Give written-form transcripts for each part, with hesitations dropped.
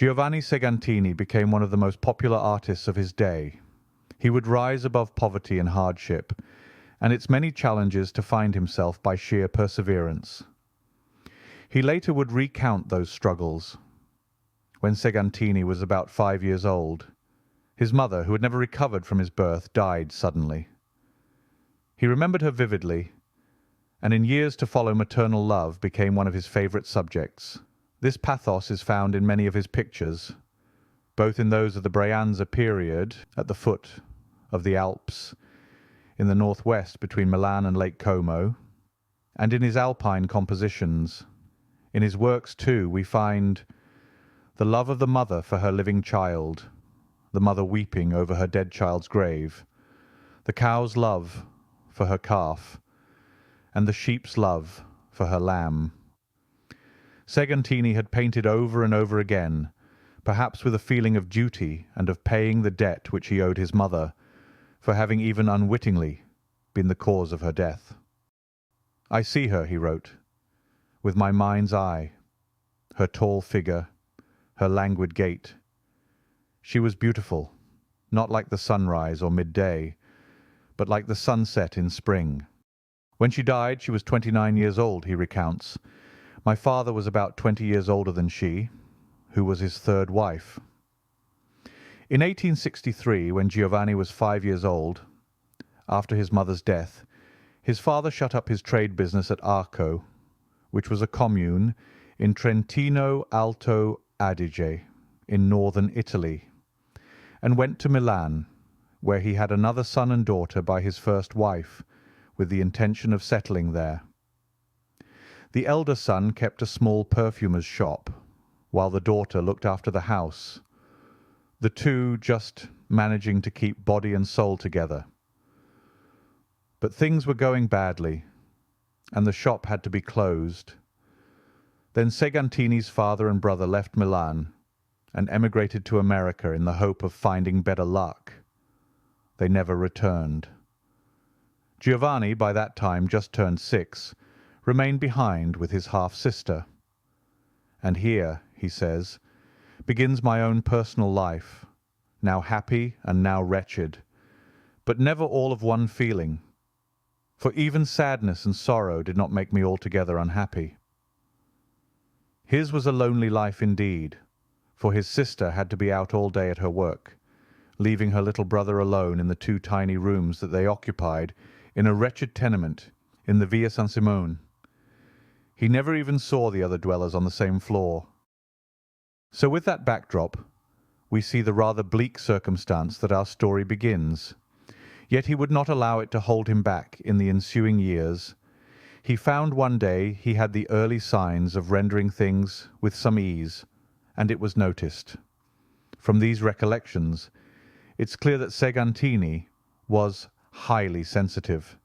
Giovanni Segantini became one of the most popular artists of his day. He would rise above poverty and hardship, and its many challenges to find himself by sheer perseverance. He later would recount those struggles. When Segantini was about 5 years old, his mother, who had never recovered from his birth, died suddenly. He remembered her vividly, and in years to follow maternal love became one of his favourite subjects. This pathos is found in many of his pictures, both in those of the Brianza period at the foot of the Alps in the northwest between Milan and Lake Como, and in his Alpine compositions. In his works, too, we find the love of the mother for her living child, the mother weeping over her dead child's grave, the cow's love for her calf, and the sheep's love for her lamb. Segantini had painted over and over again, perhaps with a feeling of duty and of paying the debt which he owed his mother for having even unwittingly been the cause of her death. "I see her," he wrote, "with my mind's eye, her tall figure, her languid gait. She was beautiful, not like the sunrise or midday, but like the sunset in spring. When she died, she was 29 years old," he recounts. "My father was about 20 years older than she, who was his third wife." In 1863, when Giovanni was 5 years old, after his mother's death, his father shut up his trade business at Arco, which was a commune in Trentino Alto Adige, in northern Italy, and went to Milan, where he had another son and daughter by his first wife, with the intention of settling there. The elder son kept a small perfumer's shop, while the daughter looked after the house, the two just managing to keep body and soul together. But things were going badly, and the shop had to be closed. Then Segantini's father and brother left Milan and emigrated to America in the hope of finding better luck. They never returned. Giovanni, by that time just turned 6, remained behind with his half-sister. "And here," he says, "begins my own personal life, now happy and now wretched, but never all of one feeling, for even sadness and sorrow did not make me altogether unhappy." His was a lonely life indeed, for his sister had to be out all day at her work, leaving her little brother alone in the 2 tiny rooms that they occupied in a wretched tenement in the Via San Simone. He never even saw the other dwellers on the same floor. So with that backdrop, we see the rather bleak circumstance that our story begins. Yet he would not allow it to hold him back in the ensuing years. He found one day he had the early signs of rendering things with some ease, and it was noticed. From these recollections, it's clear that Segantini was highly sensitive,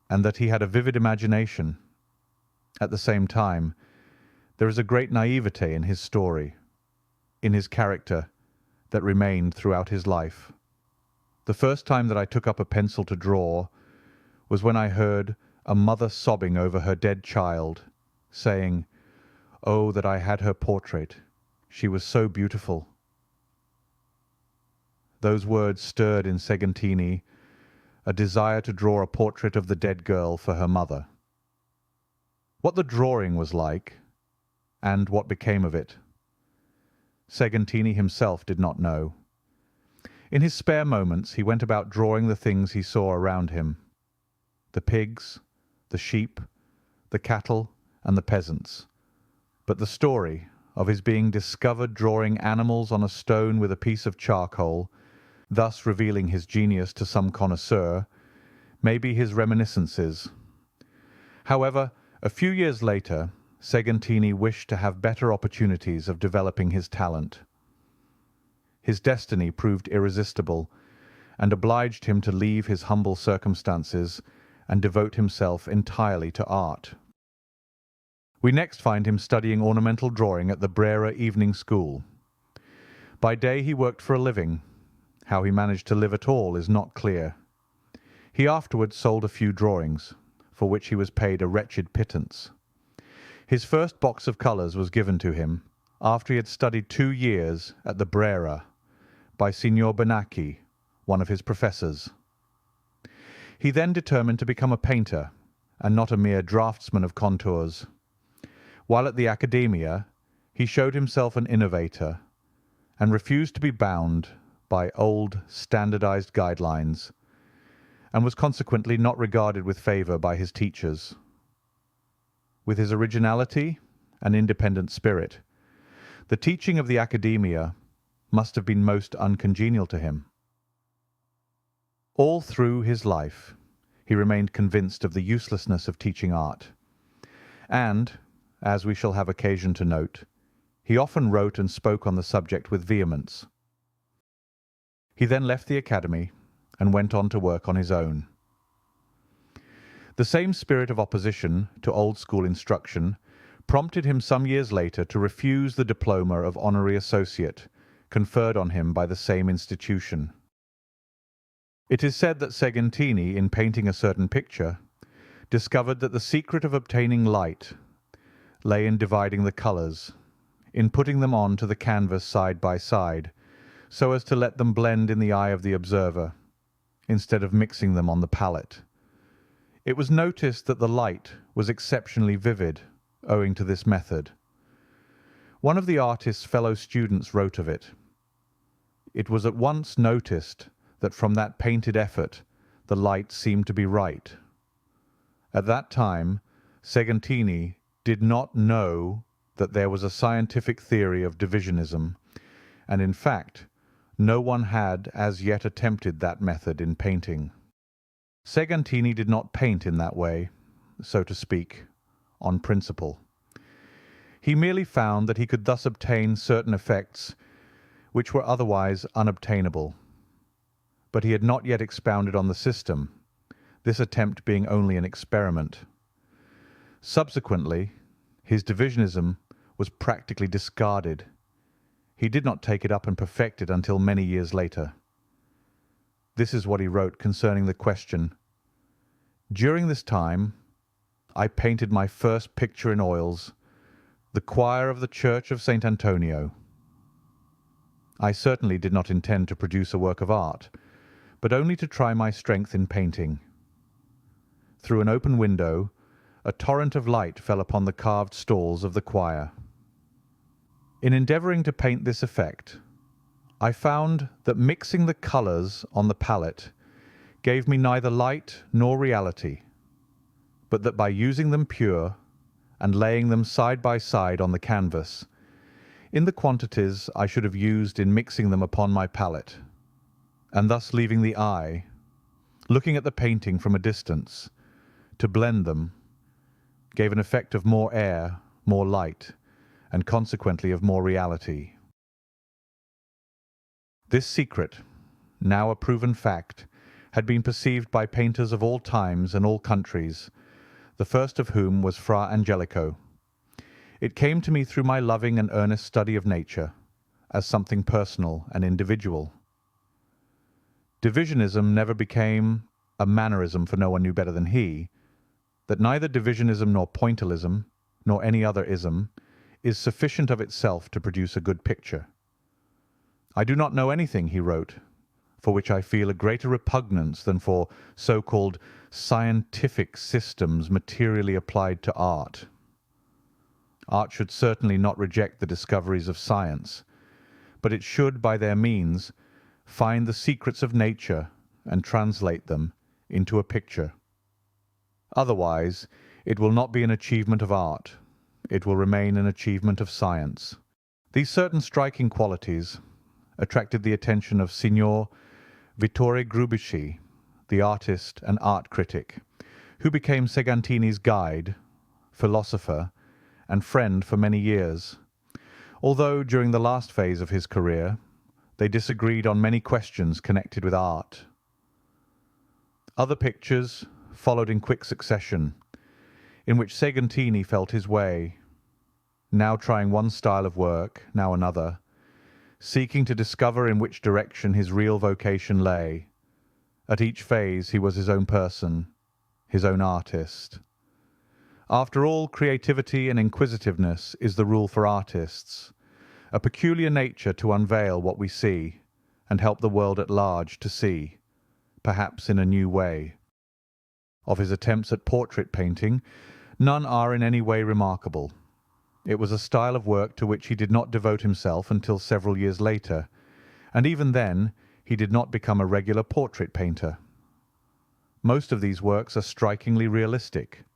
and that he had a vivid imagination. At the same time, there is a great naivete in his story, in his character, that remained throughout his life. The first time that I took up a pencil to draw was when I heard a mother sobbing over her dead child, saying, "Oh, that I had her portrait. She was so beautiful." Those words stirred in Segantini a desire to draw a portrait of the dead girl for her mother. What the drawing was like, and what became of it, Segantini himself did not know. In his spare moments he went about drawing the things he saw around him: the pigs, the sheep, the cattle, and the peasants. But the story of his being discovered drawing animals on a stone with a piece of charcoal, thus revealing his genius to some connoisseur, may be his reminiscences. However, a few years later, Segantini wished to have better opportunities of developing his talent. His destiny proved irresistible, and obliged him to leave his humble circumstances and devote himself entirely to art. We next find him studying ornamental drawing at the Brera Evening School. By day he worked for a living. How he managed to live at all is not clear. He afterwards sold a few drawings, for which he was paid a wretched pittance. His first box of colours was given to him, after he had studied 2 years at the Brera by Signor Bernacchi, one of his professors. He then determined to become a painter, and not a mere draftsman of contours. While at the Academia, he showed himself an innovator, and refused to be bound by old standardized guidelines, and was consequently not regarded with favour by his teachers. With his originality and independent spirit, the teaching of the Academia must have been most uncongenial to him. All through his life, he remained convinced of the uselessness of teaching art, and, as we shall have occasion to note, he often wrote and spoke on the subject with vehemence. He then left the Academy and went on to work on his own. The same spirit of opposition to old-school instruction prompted him some years later to refuse the diploma of honorary associate conferred on him by the same institution. It is said that Segantini, in painting a certain picture, discovered that the secret of obtaining light lay in dividing the colours, in putting them on to the canvas side by side, so as to let them blend in the eye of the observer, instead of mixing them on the palette. It was noticed that the light was exceptionally vivid, owing to this method. One of the artist's fellow students wrote of it. It was at once noticed that from that painted effort the light seemed to be right. At that time, Segantini did not know that there was a scientific theory of divisionism, and in fact, no one had as yet attempted that method in painting. Segantini did not paint in that way, so to speak, on principle. He merely found that he could thus obtain certain effects which were otherwise unobtainable. But he had not yet expounded on the system, this attempt being only an experiment. Subsequently, his divisionism was practically discarded. He did not take it up and perfect it until many years later. This is what he wrote concerning the question: "During this time, I painted my first picture in oils, the choir of the Church of St. Antonio. I certainly did not intend to produce a work of art, but only to try my strength in painting. Through an open window, a torrent of light fell upon the carved stalls of the choir. In endeavouring to paint this effect, I found that mixing the colours on the palette gave me neither light nor reality, but that by using them pure and laying them side by side on the canvas, in the quantities I should have used in mixing them upon my palette, and thus leaving the eye, looking at the painting from a distance, to blend them, gave an effect of more air, more light, and consequently of more reality. This secret, now a proven fact, had been perceived by painters of all times and all countries, the first of whom was Fra Angelico. It came to me through my loving and earnest study of nature, as something personal and individual. Divisionism never became a mannerism, for no one knew better than he that neither divisionism nor pointillism, nor any other ism, is sufficient of itself to produce a good picture. I do not know anything, he wrote, for which I feel a greater repugnance than for so-called scientific systems materially applied to art. Art should certainly not reject the discoveries of science, but it should, by their means, find the secrets of nature and translate them into a picture. Otherwise, it will not be an achievement of art. It will remain an achievement of science. These certain striking qualities attracted the attention of Signor Vittore Grubici, the artist and art critic, who became Segantini's guide, philosopher, and friend for many years, although during the last phase of his career they disagreed on many questions connected with art. Other pictures followed in quick succession, in which Segantini felt his way, now trying one style of work, now another, seeking to discover in which direction his real vocation lay. At each phase he was his own person, his own artist. After all, creativity and inquisitiveness is the rule for artists, a peculiar nature to unveil what we see and help the world at large to see, perhaps in a new way. Of his attempts at portrait painting, none are in any way remarkable. It was a style of work to which he did not devote himself until several years later, and even then he did not become a regular portrait painter. Most of these works are strikingly realistic.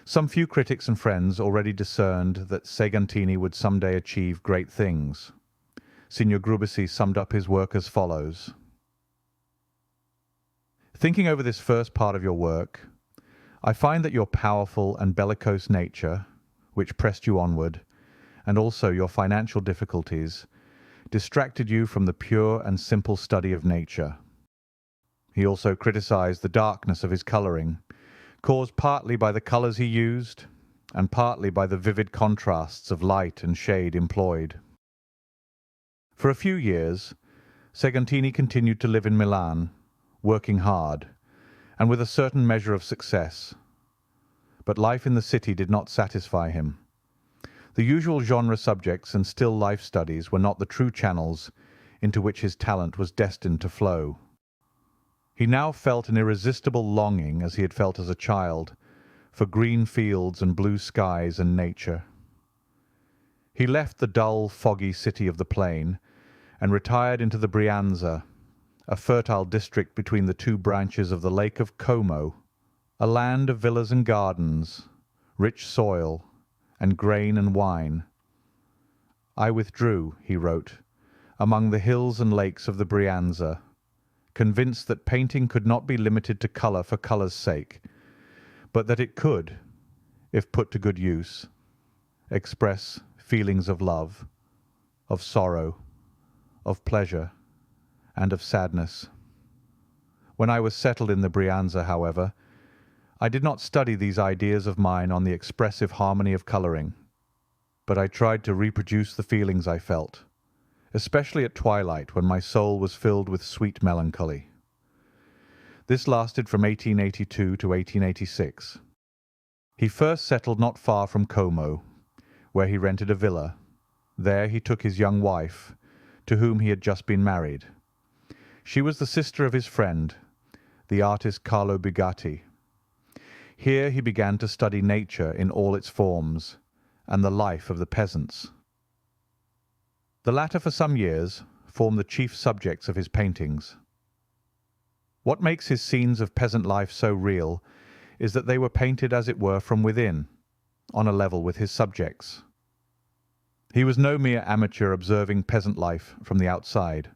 Some few critics and friends already discerned that Segantini would someday achieve great things. Signor Grubisi summed up his work as follows. Thinking over this first part of your work, I find that your powerful and bellicose nature, which pressed you onward, and also your financial difficulties, distracted you from the pure and simple study of nature. He also criticized the darkness of his colouring, caused partly by the colours he used, and partly by the vivid contrasts of light and shade employed. For a few years, Segantini continued to live in Milan, working hard, and with a certain measure of success. But life in the city did not satisfy him. The usual genre subjects and still life studies were not the true channels into which his talent was destined to flow. He now felt an irresistible longing, as he had felt as a child, for green fields and blue skies and nature. He left the dull, foggy city of the plain and retired into the Brianza, a fertile district between the two branches of the Lake of Como, a land of villas and gardens, rich soil, and grain and wine. I withdrew, he wrote, among the hills and lakes of the Brianza, convinced that painting could not be limited to colour for colour's sake, but that it could, if put to good use, express feelings of love, of sorrow, of pleasure, and of sadness. When I was settled in the Brianza, however, I did not study these ideas of mine on the expressive harmony of colouring, but I tried to reproduce the feelings I felt, especially at twilight when my soul was filled with sweet melancholy. This lasted from 1882 to 1886. He first settled not far from Como, where he rented a villa. There he took his young wife, to whom he had just been married. She was the sister of his friend, the artist Carlo Bugatti. Here he began to study nature in all its forms, and the life of the peasants. The latter for some years formed the chief subjects of his paintings. What makes his scenes of peasant life so real is that they were painted as it were from within, on a level with his subjects. He was no mere amateur observing peasant life from the outside.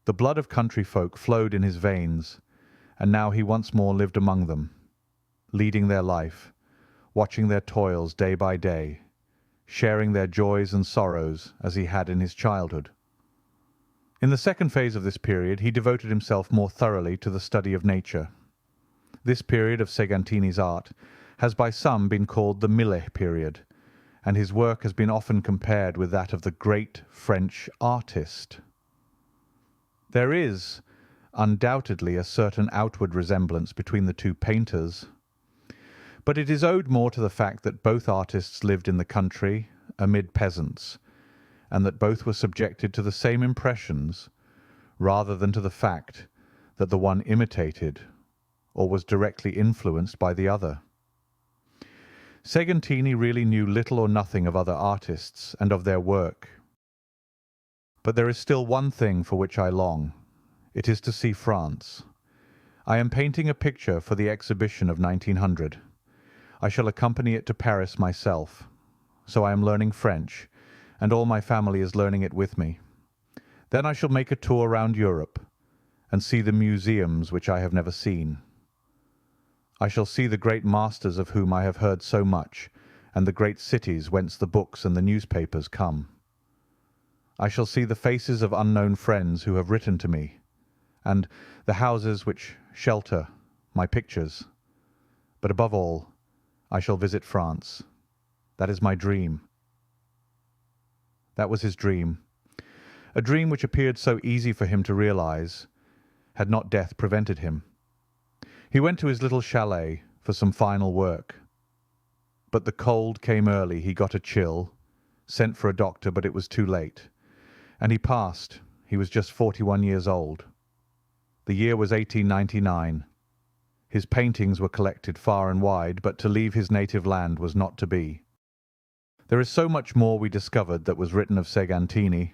The blood of country folk flowed in his veins, and now he once more lived among them, leading their life, watching their toils day by day, sharing their joys and sorrows as he had in his childhood. In the second phase of this period he devoted himself more thoroughly to the study of nature. This period of Segantini's art has by some been called the Millet period, and his work has been often compared with that of the great French artist. There is undoubtedly a certain outward resemblance between the two painters, but it is owed more to the fact that both artists lived in the country amid peasants, and that both were subjected to the same impressions, rather than to the fact that the one imitated or was directly influenced by the other. Segantini really knew little or nothing of other artists and of their work. But there is still one thing for which I long. It is to see France. I am painting a picture for the exhibition of 1900. I shall accompany it to Paris myself, so I am learning French, and all my family is learning it with me. Then I shall make a tour round Europe, and see the museums which I have never seen. I shall see the great masters of whom I have heard so much, and the great cities whence the books and the newspapers come. I shall see the faces of unknown friends who have written to me, and the houses which shelter my pictures. But above all, I shall visit France. That is my dream. That was his dream, a dream which appeared so easy for him to realize, had not death prevented him. He went to his little chalet for some final work, but the cold came early. He got a chill, sent for a doctor, but it was too late, and he passed. He was just 41 years old. The year was 1899. His paintings were collected far and wide, but to leave his native land was not to be. There is so much more we discovered that was written of Segantini.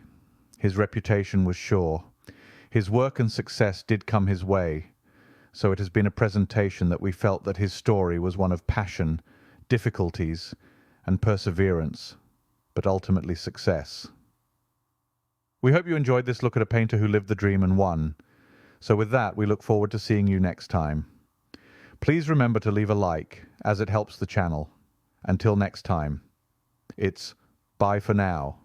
His reputation was sure. His work and success did come his way, so it has been a presentation that we felt that his story was one of passion, difficulties, and perseverance, but ultimately success. We hope you enjoyed this look at a painter who lived the dream and won. So with that, we look forward to seeing you next time. Please remember to leave a like, as it helps the channel. Until next time, it's bye for now.